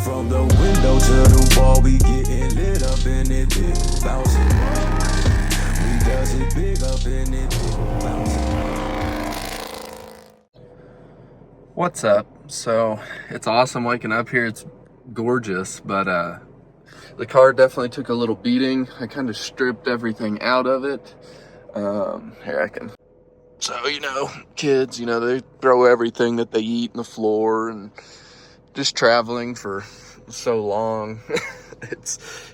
From the window to the wall, we getting lit up in it, big bouncing. We does it big up in it, big bouncing. What's up? So it's awesome waking up here. It's gorgeous, but the car definitely took a little beating. I kind of stripped everything out of it. Here I can. So, kids, they throw everything that they eat on the floor, and just traveling for so long,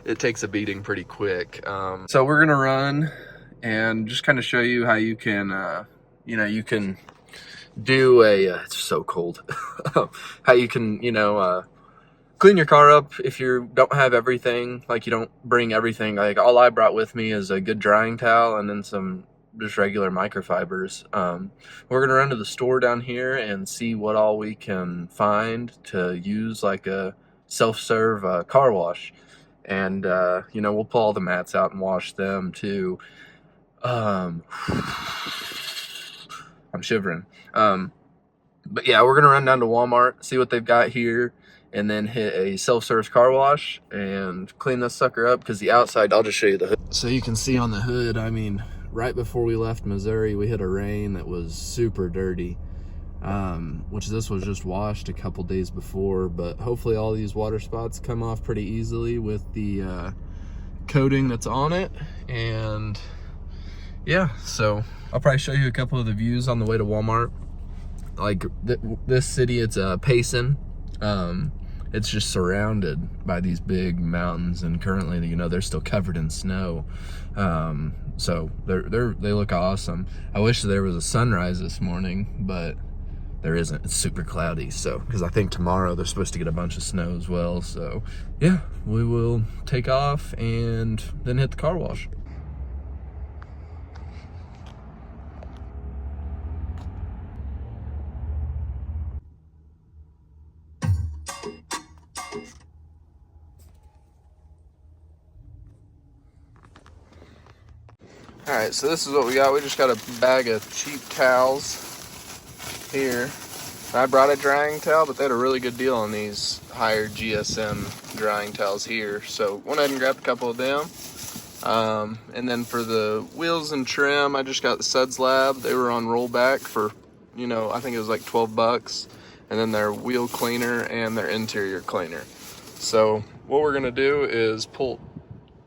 it takes a beating pretty quick. So we're gonna run and just kind of show you how you can, you can do it's so cold. How you can, clean your car up if you don't have everything, like you don't bring everything. Like all I brought with me is a good drying towel and then some just regular microfibers. We're gonna run to the store down here and see what all we can find to use like a self-serve car wash. And we'll pull all the mats out and wash them too. I'm shivering. But yeah, we're gonna run down to Walmart, see what they've got here, and then hit a self-serve car wash and clean this sucker up, because the outside, I'll just show you the hood. So you can see on the hood, I mean, right before we left Missouri, we hit a rain that was super dirty, which this was just washed a couple days before, but hopefully all these water spots come off pretty easily with the coating that's on it. And yeah, so I'll probably show you a couple of the views on the way to Walmart. Like this city, it's Payson. It's just surrounded by these big mountains, and currently, they're still covered in snow. So they look awesome. I wish there was a sunrise this morning, but there isn't. It's super cloudy. So, because I think tomorrow they're supposed to get a bunch of snow as well. So yeah, we will take off and then hit the car wash. All right, so this is what we got. We just got a bag of cheap towels here. I brought a drying towel, but they had a really good deal on these higher GSM drying towels here. So went ahead and grabbed a couple of them. And then for the wheels and trim, I just got the Suds Lab. They were on rollback for, I think it was like 12 bucks. And then their wheel cleaner and their interior cleaner. So what we're gonna do is pull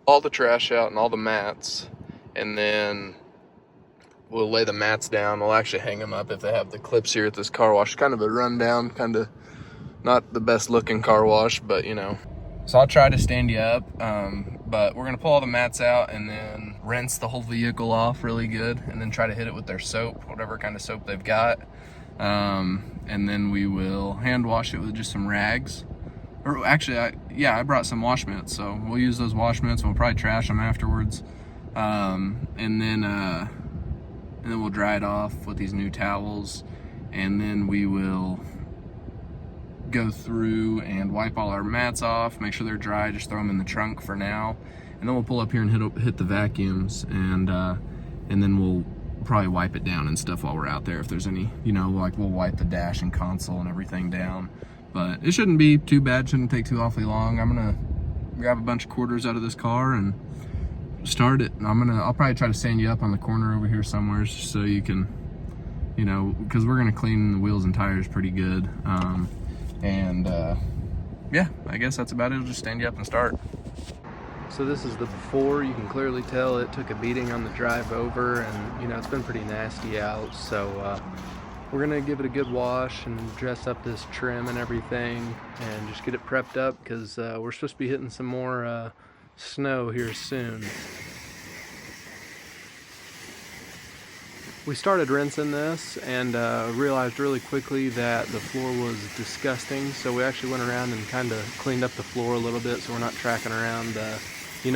all the trash out and all the mats, and then we'll lay the mats down. We'll actually hang them up if they have the clips here at this car wash. Kind of a rundown, kind of not the best looking car wash, but So I'll try to stand you up, but we're gonna pull all the mats out and then rinse the whole vehicle off really good, and then try to hit it with their soap, whatever kind of soap they've got. And then we will hand wash it with just some rags. Or actually, I brought some wash mitts, so we'll use those wash mitts. We'll probably trash them afterwards. And then we'll dry it off with these new towels, and then we will go through and wipe all our mats off, make sure they're dry, just throw them in the trunk for now, and then we'll pull up here and hit the vacuums, and then we'll probably wipe it down and stuff while we're out there if there's any, like we'll wipe the dash and console and everything down. But it shouldn't be too bad, shouldn't take too awfully long. I'm gonna grab a bunch of quarters out of this car and start it. And I'll probably try to stand you up on the corner over here somewhere so you can, because we're gonna clean the wheels and tires pretty good. Yeah, I guess that's about it. I'll just stand you up and start. So this is the before. You can clearly tell it took a beating on the drive over, and it's been pretty nasty out. So we're gonna give it a good wash and dress up this trim and everything, and just get it prepped up, because we're supposed to be hitting some more snow here soon. We started rinsing this and realized really quickly that the floor was disgusting, so we actually went around and kind of cleaned up the floor a little bit, so we're not tracking around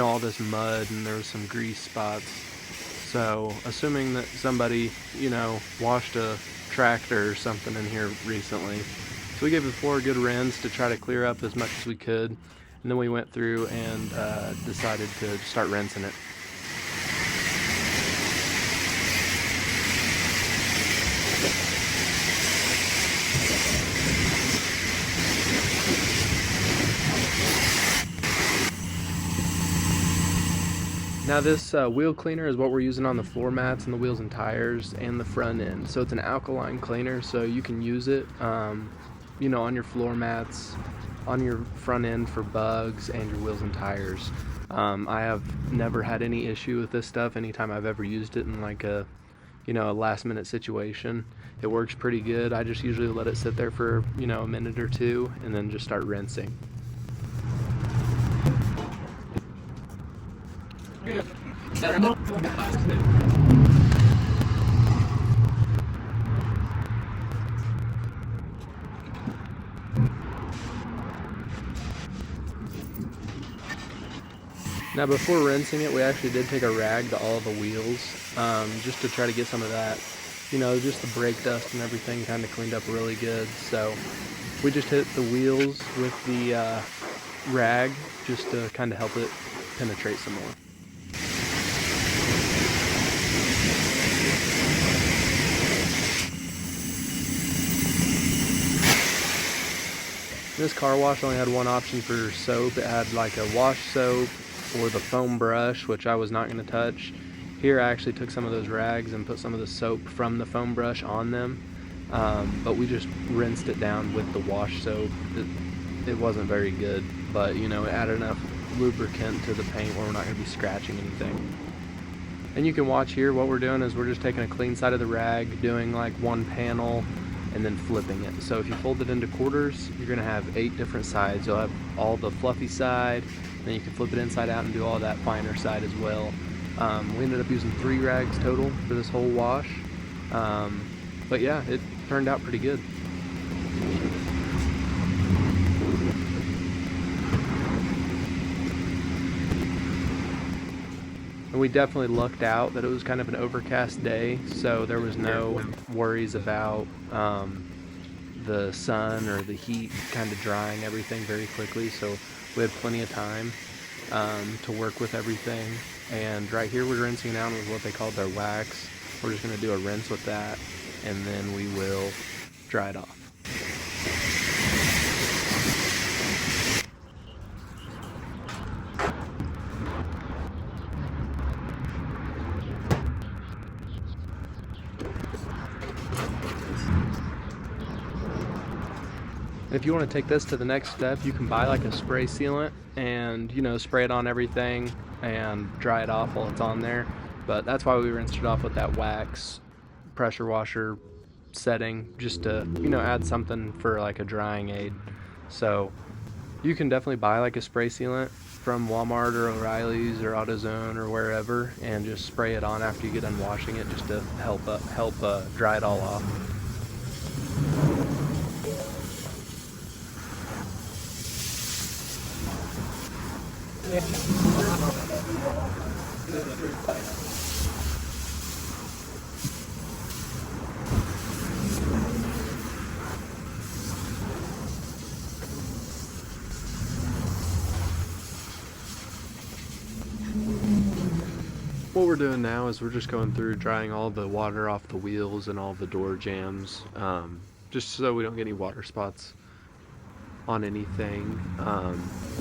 all this mud, and there was some grease spots. So assuming that somebody washed a tractor or something in here recently, so we gave the floor a good rinse to try to clear up as much as we could, and then we went through and decided to start rinsing it. Now this wheel cleaner is what we're using on the floor mats and the wheels and tires and the front end. So it's an alkaline cleaner, so you can use it, you know, on your floor mats, on your front end for bugs, and your wheels and tires. I have never had any issue with this stuff anytime I've ever used it in like a, you know, a last minute situation. It works pretty good. I just usually let it sit there for, you know, a minute or two and then just start rinsing. Now before rinsing it, we actually did take a rag to all the wheels, just to try to get some of that, you know, just the brake dust and everything kind of cleaned up really good. So we just hit the wheels with the rag just to kind of help it penetrate some more. This car wash only had one option for soap. It had like a wash soap or the foam brush, which I was not going to touch. Here I actually took some of those rags and put some of the soap from the foam brush on them, but we just rinsed it down with the wash soap. It wasn't very good, but you know, it added enough lubricant to the paint where we're not going to be scratching anything. And you can watch here, what we're doing is we're just taking a clean side of the rag, doing like one panel, and then flipping it. So if you fold it into quarters, you're going to have 8 different sides. You'll have all the fluffy side, then you can flip it inside out and do all that finer side as well. We ended up using 3 rags total for this whole wash. But yeah, it turned out pretty good. And we definitely lucked out that it was kind of an overcast day, so there was no worries about the sun or the heat kind of drying everything very quickly. So we had plenty of time to work with everything. And right here we're rinsing down with what they call their wax. We're just going to do a rinse with that, and then we will dry it off. If you want to take this to the next step, you can buy like a spray sealant and, you know, spray it on everything and dry it off while it's on there. But that's why we rinsed it off with that wax pressure washer setting, just to, you know, add something for like a drying aid. So you can definitely buy like a spray sealant from Walmart or O'Reilly's or AutoZone or wherever, and just spray it on after you get done washing it, just to help dry it all off. What we're doing now is we're just going through drying all the water off the wheels and all the door jambs, just so we don't get any water spots on anything.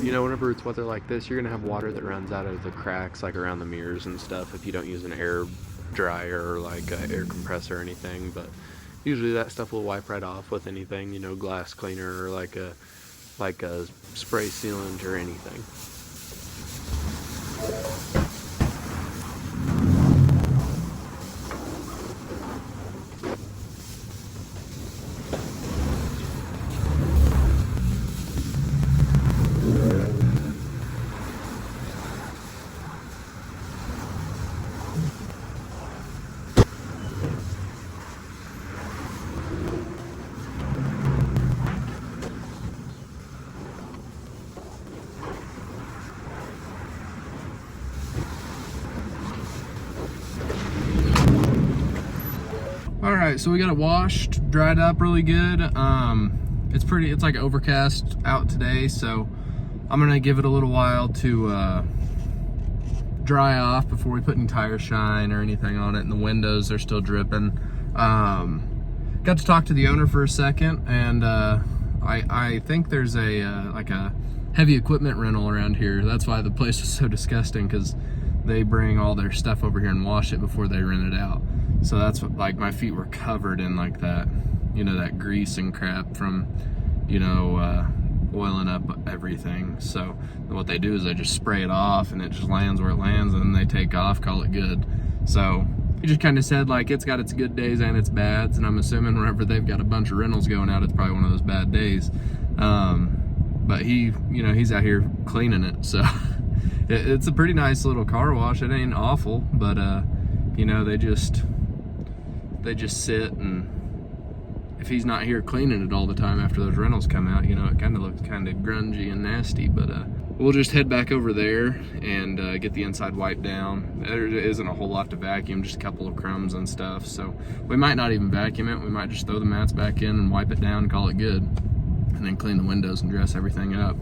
You know, whenever it's weather like this, you're gonna have water that runs out of the cracks, like around the mirrors and stuff, if you don't use an air dryer or like an air compressor or anything. But usually that stuff will wipe right off with anything, you know, glass cleaner or like a spray sealant or anything. Alright, so we got it washed, dried up really good. It's like overcast out today, so I'm gonna give it a little while to dry off before we put any tire shine or anything on it, and the windows are still dripping. Got to talk to the owner for a second, and I think there's like a heavy equipment rental around here. That's why the place was so disgusting, because they bring all their stuff over here and wash it before they rent it out. So that's what, like, my feet were covered in like that, you know, that grease and crap from, you know, oiling up everything. So what they do is they just spray it off and it just lands where it lands, and then they take off, call it good. So he just kind of said, like, it's got its good days and its bads, and I'm assuming whenever they've got a bunch of rentals going out, it's probably one of those bad days. But he, you know, he's out here cleaning it, so it's a pretty nice little car wash. It ain't awful, but you know, they just sit, and if he's not here cleaning it all the time after those rentals come out, you know, it kind of looks kind of grungy and nasty. But we'll just head back over there and get the inside wiped down. There isn't a whole lot to vacuum, just a couple of crumbs and stuff. So we might not even vacuum it. We might just throw the mats back in and wipe it down and call it good, and then clean the windows and dress everything up.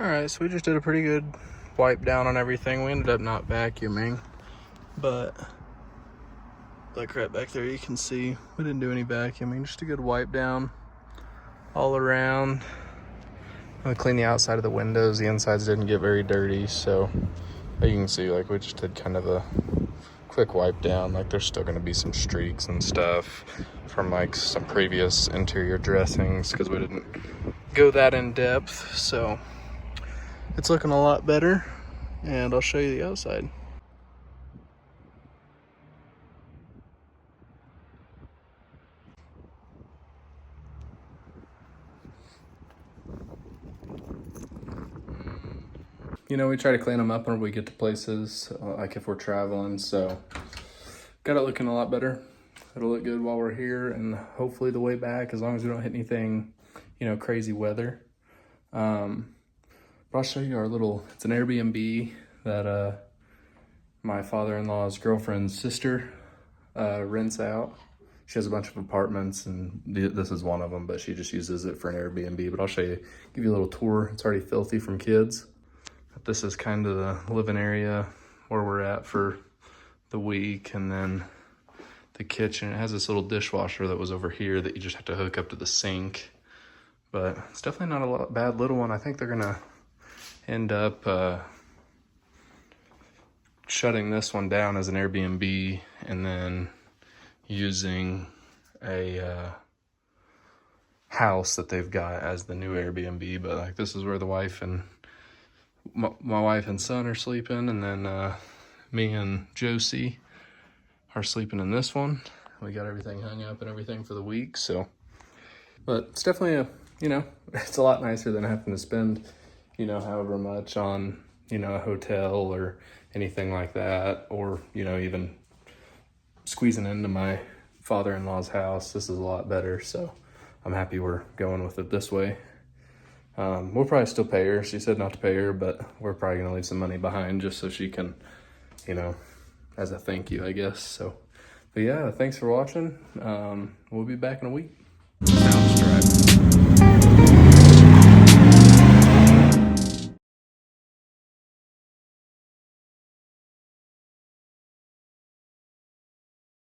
All right, so we just did a pretty good wipe down on everything. We ended up not vacuuming, but like right back there, you can see we didn't do any vacuuming, just a good wipe down all around. I'm gonna clean the outside of the windows. The insides didn't get very dirty, so you can see like we just did kind of a quick wipe down. Like there's still gonna be some streaks and stuff from like some previous interior dressings because we didn't go that in depth. So it's looking a lot better, and I'll show you the outside. You know, we try to clean them up when we get to places, like if we're traveling, so got it looking a lot better. It'll look good while we're here and hopefully the way back, as long as we don't hit anything, you know, crazy weather. But I'll show you our little, it's an Airbnb that my father-in-law's girlfriend's sister rents out. She has a bunch of apartments, and this is one of them, but she just uses it for an Airbnb. But I'll show you, give you a little tour. It's already filthy from kids. But this is kind of the living area where we're at for the week. And then the kitchen, it has this little dishwasher that was over here that you just have to hook up to the sink. But it's definitely not a bad little one. I think they're gonna end up shutting this one down as an Airbnb and then using a house that they've got as the new Airbnb. But like this is where the wife and my wife and son are sleeping, and then me and Josie are sleeping in this one. We got everything hung up and everything for the week. So, but it's definitely a, you know, it's a lot nicer than having to spend, you know, however much on, you know, a hotel or anything like that, or, you know, even squeezing into my father-in-law's house. This is a lot better, so I'm happy we're going with it this way. We'll probably still pay her. She said not to pay her, but we're probably gonna leave some money behind just so she can, you know, as a thank you, I guess. So, but yeah, thanks for watching. We'll be back in a week.